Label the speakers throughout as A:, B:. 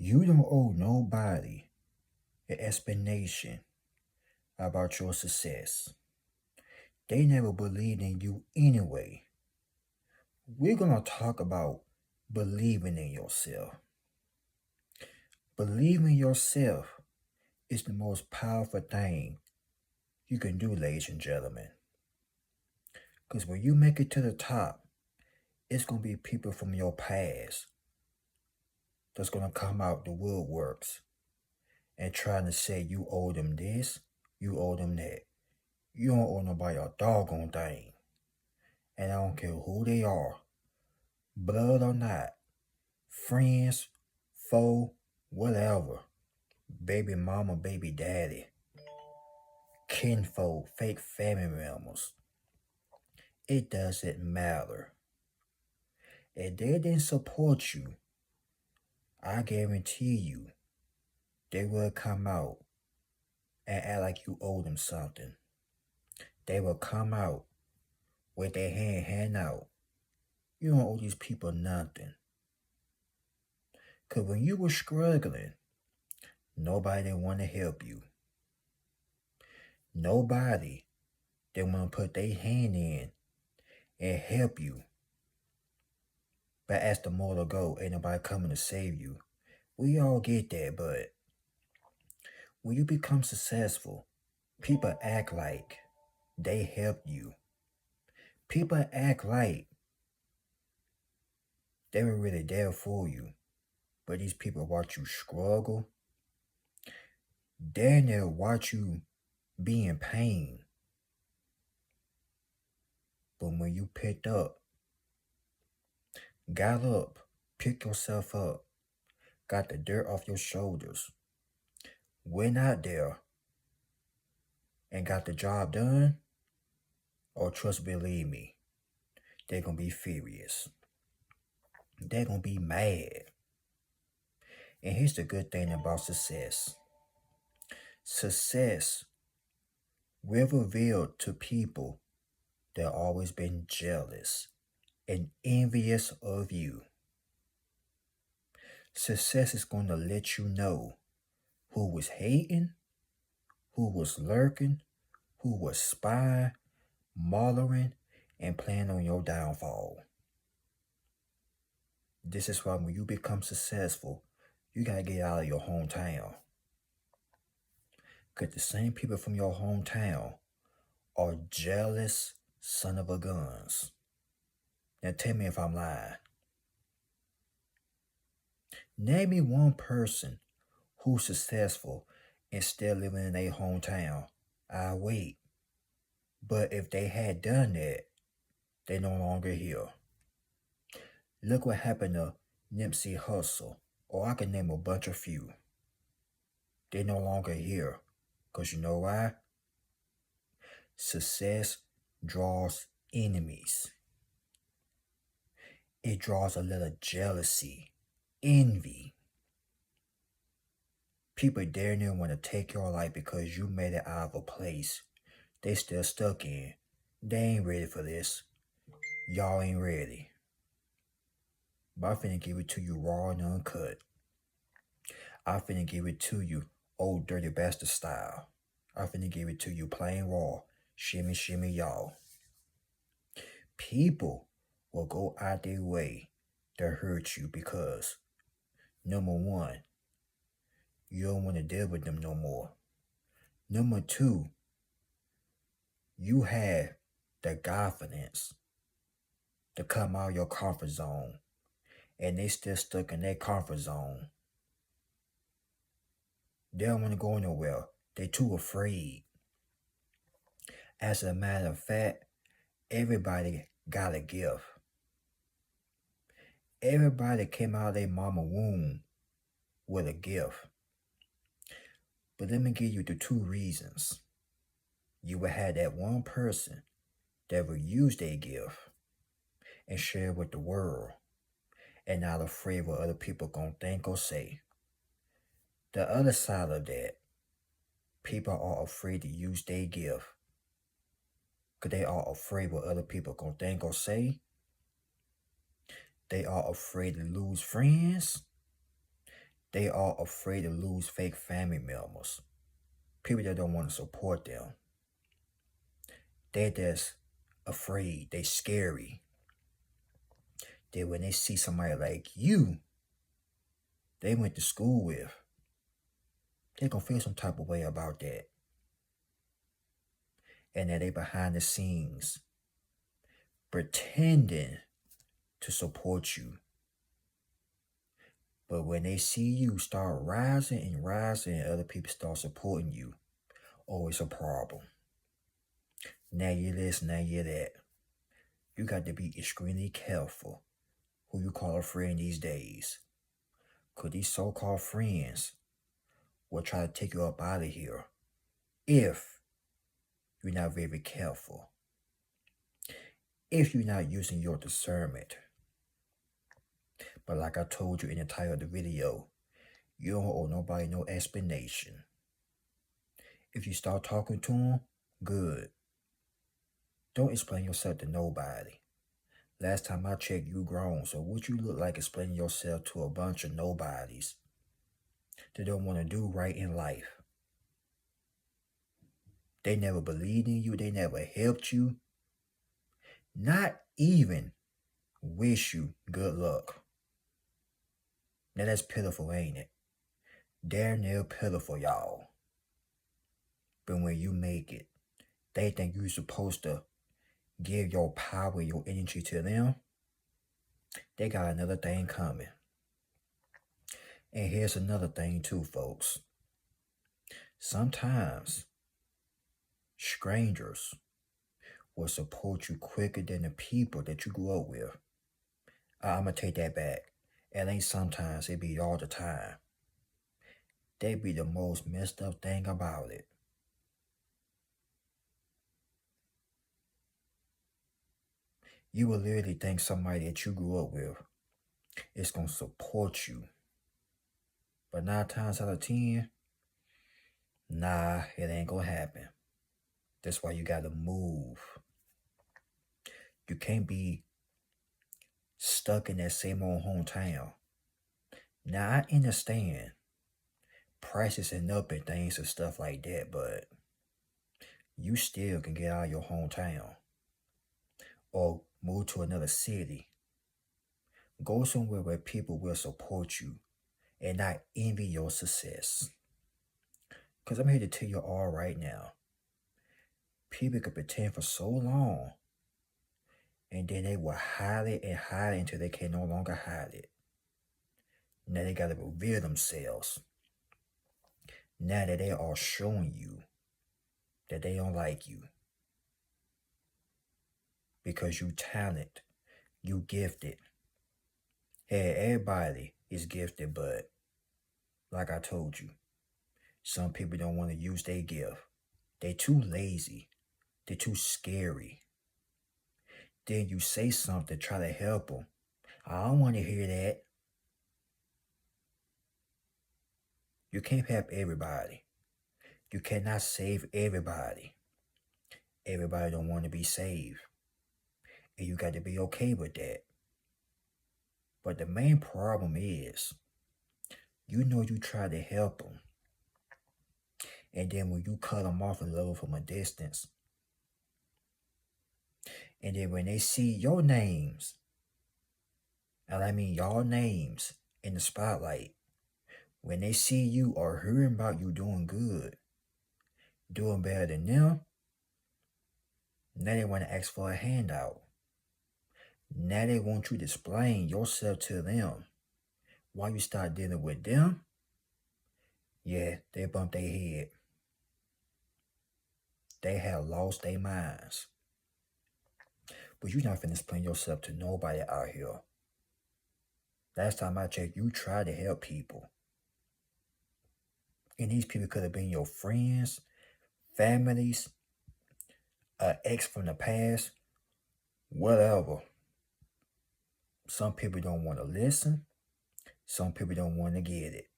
A: You don't owe nobody an explanation about your success. They never believed in you anyway. We're going to talk about believing in yourself. Believing in yourself is the most powerful thing you can do, ladies and gentlemen. Because when you make it to the top, it's going to be people from your past that's going to come out the woodworks and trying to say you owe them this, you owe them that. You don't owe nobody a doggone thing. And I don't care who they are, blood or not, friends, foe, whatever, baby mama, baby daddy, kinfolk, fake family members. It doesn't matter. If they didn't support you, I guarantee you they will come out and act like you owe them something. They will come out with their hand out. You don't owe these people nothing. Because when you were struggling, nobody want to help you. Nobody they want to put their hand in and help you. But as the mortal go, ain't nobody coming to save you. We all get that, but when you become successful, people act like they help you. People act like they were really there for you. But these people watch you struggle. They'll watch you be in pain. But when you picked up, got up, picked yourself up, got the dirt off your shoulders, went out there and got the job done, or trust believe me, they're going to be furious. They're going to be mad. And here's the good thing about success. Success will reveal to people that always been jealous and envious of you. Success is going to let you know who was hating, who was lurking, who was spying, mothering, and planning on your downfall. This is why when you become successful, you got to get out of your hometown. Because the same people from your hometown are jealous son of a guns. Now tell me if I'm lying. Name me one person who's successful and still living in their hometown. I wait. But if they had done that, they no longer here. Look what happened to Nipsey Hussle, or I can name a bunch of few. They no longer here. Because you know why? Success draws enemies. It draws a little jealousy, envy. People dare not want to take your life because you made it out of a place they still stuck in. They ain't ready for this. Y'all ain't ready. But I finna give it to you raw and uncut. I finna give it to you old dirty bastard style. I finna give it to you plain raw. Shimmy, shimmy, y'all. People will go out their way to hurt you because, number one, you don't want to deal with them no more. Number two, you have the confidence to come out of your comfort zone and they still stuck in their comfort zone. They don't want to go nowhere. They're too afraid. As a matter of fact, everybody got a gift. Everybody came out of their mama womb with a gift. But let me give you the two reasons. You will have that one person that will use their gift and share it with the world and not afraid what other people gonna think or say. The other side of that, people are afraid to use their gift because they are afraid what other people gonna think or say. They are afraid to lose friends. They are afraid to lose fake family members. People that don't want to support them. They're just afraid. They scary. That when they see somebody like you, they went to school with, they gonna feel some type of way about that. And that they behind the scenes pretending to support you. But when they see you start rising and rising and other people start supporting you, oh, it's a problem. Now you're this, now you're that. You got to be extremely careful who you call a friend these days. Because these so-called friends will try to take you up out of here if you're not very careful. If you're not using your discernment. But like I told you in the title of the video, you don't owe nobody no explanation. If you start talking to them, good. Don't explain yourself to nobody. Last time I checked, you grown, so what you look like explaining yourself to a bunch of nobodies that don't want to do right in life. They never believed in you. They never helped you. Not even wish you good luck. Now that's pitiful, ain't it? Damn near pitiful, y'all. But when you make it, they think you're supposed to give your power, your energy to them. They got another thing coming. And here's another thing too, folks. Sometimes strangers will support you quicker than the people that you grew up with. I'm going to take that back. It ain't sometimes, it be all the time. They be the most messed up thing about it. You will literally think somebody that you grew up with is going to support you. But 9 times out of 10, nah, it ain't going to happen. That's why you got to move. You can't be stuck in that same old hometown. Now, I understand prices and up and things and stuff like that, but you still can get out of your hometown or move to another city. Go somewhere where people will support you and not envy your success. Because I'm here to tell you all right now, people can pretend for so long and then they will hide it and hide it until they can no longer hide it. Now they got to reveal themselves. Now that they are showing you that they don't like you. Because you talent, you gifted. Hey, everybody is gifted, but like I told you, some people don't want to use their gift. They too lazy. They're too scary. Then you say something, try to help them. I don't want to hear that. You can't help everybody. You cannot save everybody. Everybody don't want to be saved. And you got to be okay with that. But the main problem is, you know you try to help them. And then when you cut them off and love from a distance, and then when they see your names, and I mean y'all names in the spotlight, when they see you or hearing about you doing good, doing better than them, now they want to ask for a handout. Now they want you to explain yourself to them. Why you start dealing with them, yeah, they bump their head. They have lost their minds. But you're not finna explain yourself to nobody out here. Last time I checked, you tried to help people. And these people could have been your friends, families, an ex from the past, whatever. Some people don't want to listen. Some people don't want to get it.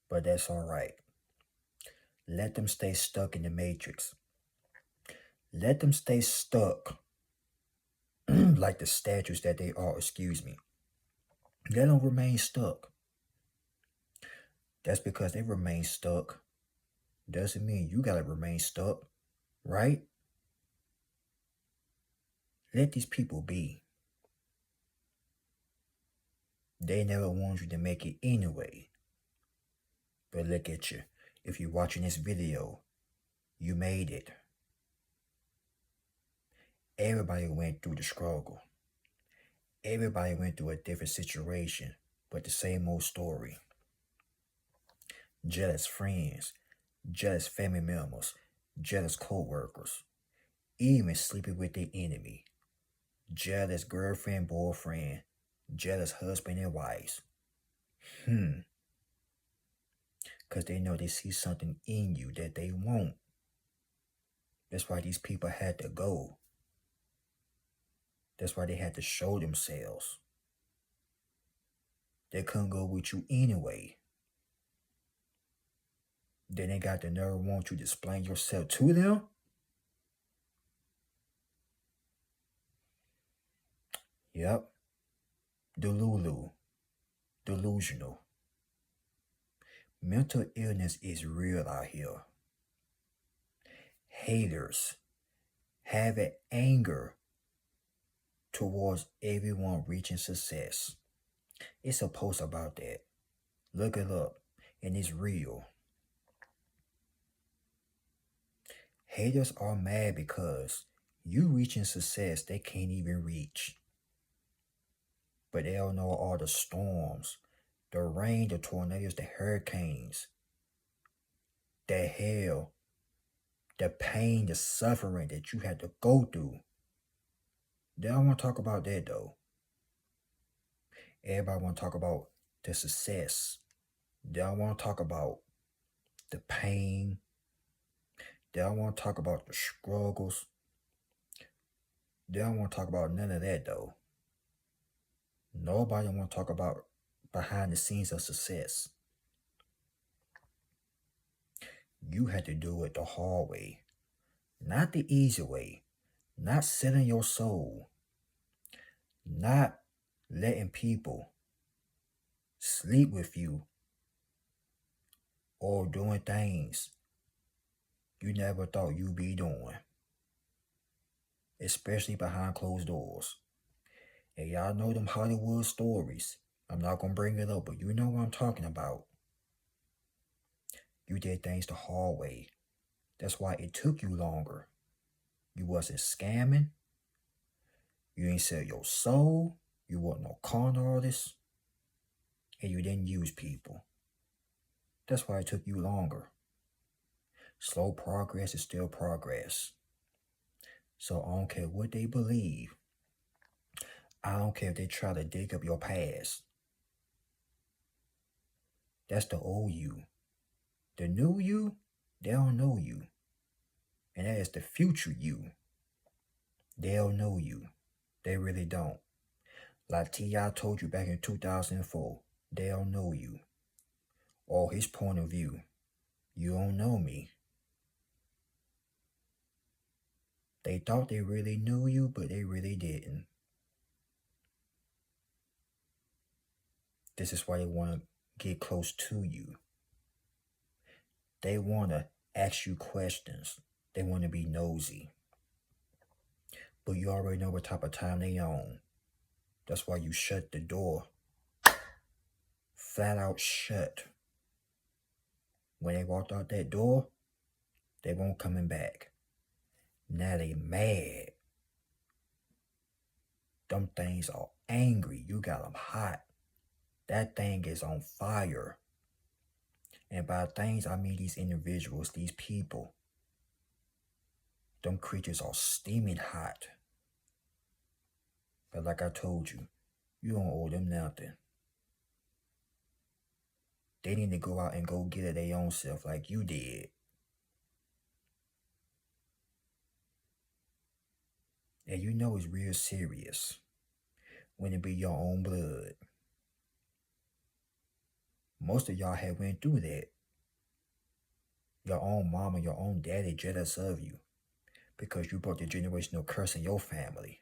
A: But that's all right. Let them stay stuck in the matrix. Let them stay stuck like the statues that they are, Let them remain stuck. That's because they remain stuck. Doesn't mean you gotta remain stuck, right? Let these people be. They never want you to make it anyway. But look at you. If you're watching this video, you made it. Everybody went through the struggle. Everybody went through a different situation, but the same old story. Jealous friends, jealous family members, jealous co-workers, even sleeping with their enemy, jealous girlfriend, boyfriend, jealous husband and wives. Because they know they see something in you that they want. That's why these people had to go. That's why they had to show themselves. They couldn't go with you anyway. Then they got the nerve want you to explain yourself to them? Yep. Delulu. Delusional. Mental illness is real out here. Haters have an anger towards everyone reaching success. It's a post about that. Look it up, and it's real. Haters are mad because you reaching success they can't even reach. But they don't know all the storms, the rain, the tornadoes, the hurricanes, the hell, the pain, the suffering that you had to go through. They don't want to talk about that though. Everybody want to talk about the success. They don't want to talk about the pain. They don't want to talk about the struggles. They don't want to talk about none of that though. Nobody want to talk about behind the scenes of success. You had to do it the hard way, not the easy way, not selling your soul, not letting people sleep with you or doing things you never thought you'd be doing, especially behind closed doors. And y'all know them Hollywood stories. I'm not going to bring it up, but you know what I'm talking about. You did things the hard way. That's why it took you longer. You wasn't scamming. You ain't sell your soul. You wasn't no con artist. And you didn't use people. That's why it took you longer. Slow progress is still progress. So I don't care what they believe. I don't care if they try to dig up your past. That's the old you. The new you, they don't know you. And that is the future you. They don't know you. They really don't. Like T.I. told you back in 2004, they don't know you. Or his point of view. You don't know me. They thought they really knew you, but they really didn't. This is why they want to get close to you. They want to ask you questions. They want to be nosy. But you already know what type of time they on. That's why you shut the door. Flat out shut. When they walked out that door, they won't coming back. Now they mad. Them things are angry. You got them hot. That thing is on fire. And by things, I mean these individuals, these people. Them creatures are steaming hot. But like I told you, you don't owe them nothing. They need to go out and go get it their own self like you did. And you know it's real serious when it be your own blood. Most of y'all have went through that. Your own mama, your own daddy jealous of you because you brought the generational curse in your family.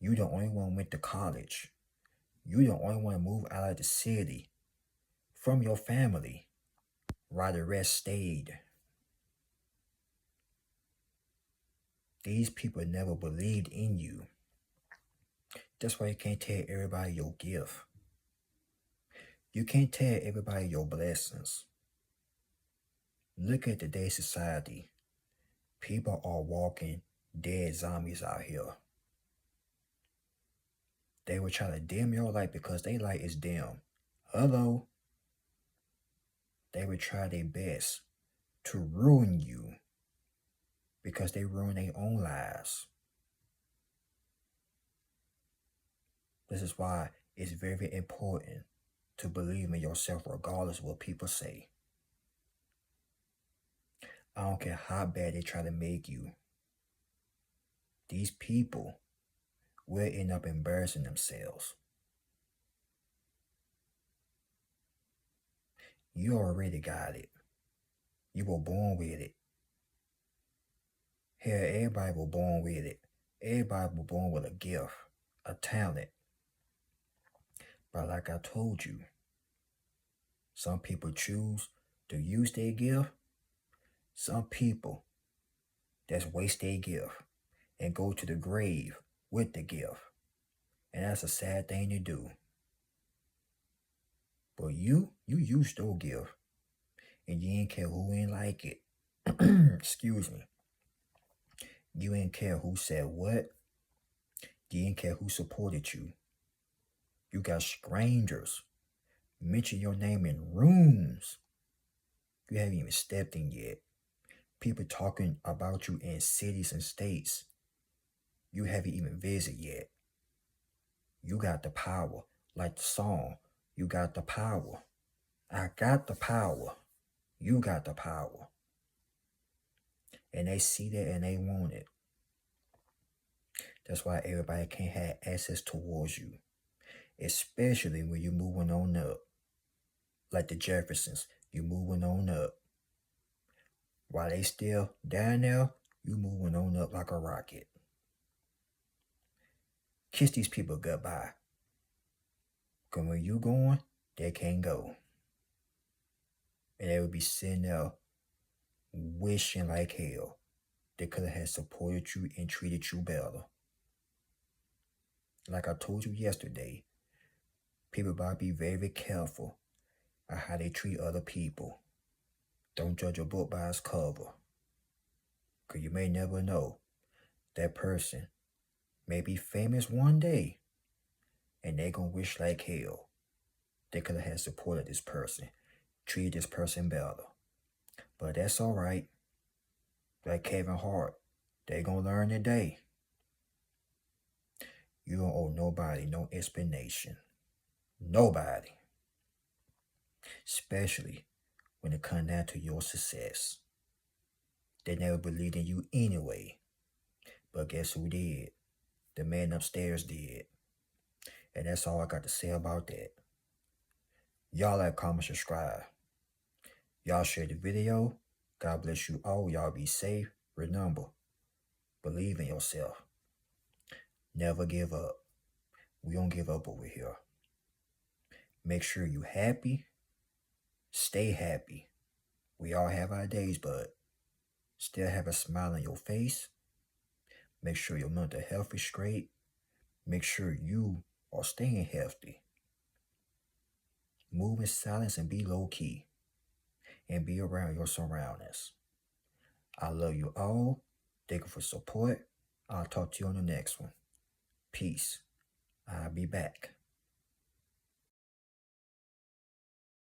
A: You the only one went to college. You the only one to move out of the city from your family while the rest stayed. These people never believed in you. That's why you can't tell everybody your gift. You can't tell everybody your blessings. Look at today's society. People are walking dead zombies out here. They will try to dim your light because their light is dim. Hello? They will try their best to ruin you because they ruin their own lives. This is why it's very important to believe in yourself regardless of what people say. I don't care how bad they try to make you. These people will end up embarrassing themselves. You already got it. You were born with it. Hell, everybody was born with it. Everybody was born with a gift, a talent. But like I told you, some people choose to use their gift. Some people just waste their gift and go to the grave with the gift. And that's a sad thing to do. But you used your gift. And you ain't care who ain't like it. Excuse me. You ain't care who said what. You ain't care who supported you. You got strangers mention your name in rooms you haven't even stepped in yet. People talking about you in cities and states you haven't even visited yet. You got the power. Like the song, you got the power. I got the power. You got the power. And they see that and they want it. That's why everybody can't have access towards you. Especially when you're moving on up. Like the Jeffersons, you moving on up. While they still down there, you moving on up like a rocket. Kiss these people goodbye. Because when you going, they can't go. And they would be sitting there wishing like hell they could have had supported you and treated you better. Like I told you yesterday, people gotta be very careful of how they treat other people. Don't judge a book by its cover. Because you may never know. That person may be famous one day. And they gonna wish like hell they could have had supported this person. Treated this person better. But that's alright. Like Kevin Hart. They gonna learn today. You don't owe nobody no explanation. Nobody. Especially when it comes down to your success. They never believed in you anyway. But guess who did? The man upstairs did. And that's all I got to say about that. Y'all like, comment, subscribe. Y'all share the video. God bless you all. Y'all be safe. Remember, believe in yourself. Never give up. We don't give up over here. Make sure you happy. Stay happy. We all have our days, but still have a smile on your face. Make sure your mental health is straight. Make sure you are staying healthy. Move in silence and be low key. And be around your surroundings. I love you all. Thank you for support. I'll talk to you on the next one. Peace. I'll be back.